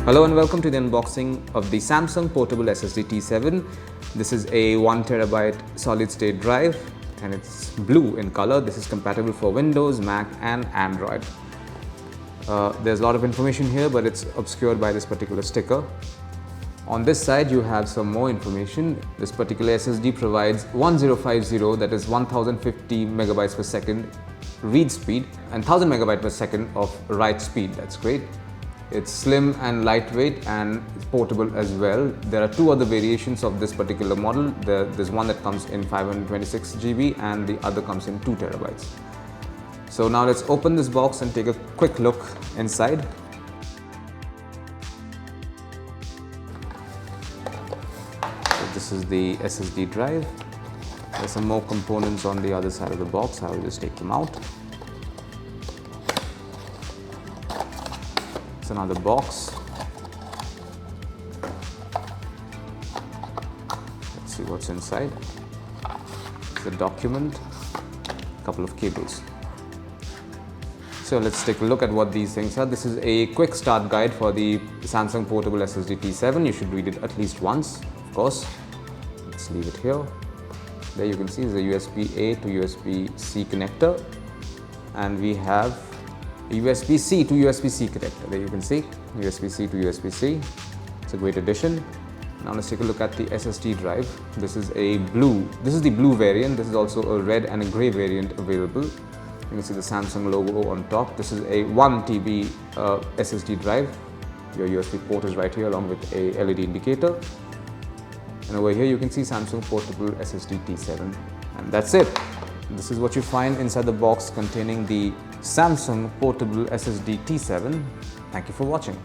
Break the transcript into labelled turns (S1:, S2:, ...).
S1: Hello and welcome to the unboxing of the Samsung portable SSD T7. This is a 1TB solid state drive and it's blue in color. This is compatible for Windows, Mac and Android. There's a lot of information here, but it's obscured by this particular sticker. On this side you have some more information. This particular SSD provides 1050, that is 1050 megabytes per second read speed and 1000 megabytes per second of write speed. That's great. It's slim and lightweight and portable as well. There are two other variations of this particular model. There's one that comes in 526 GB and the other comes in 2 terabytes. So now let's open this box and take a quick look inside. So this is the SSD drive. There's some more components on the other side of the box. I will just take them out. Another box. Let's see what's inside. It's a document, a couple of cables. So let's take a look at what these things are. This is a quick start guide for the Samsung portable SSD T7. You should read it at least once, of course. Let's leave it here. There you can see is a USB-A to USB-C connector, and we have USB-C to USB-C connector. There you can see USB-C to USB-C. It's a great addition. Now let's take a look at the SSD drive. This is the blue variant. This is also a red and a gray variant available. You can see the Samsung logo on top. This is a 1 TB SSD drive. Your USB port is right here along with a LED indicator. And over here you can see Samsung portable SSD T7. And that's it. This is what you find inside the box containing the Samsung portable SSD T7. Thank you for watching.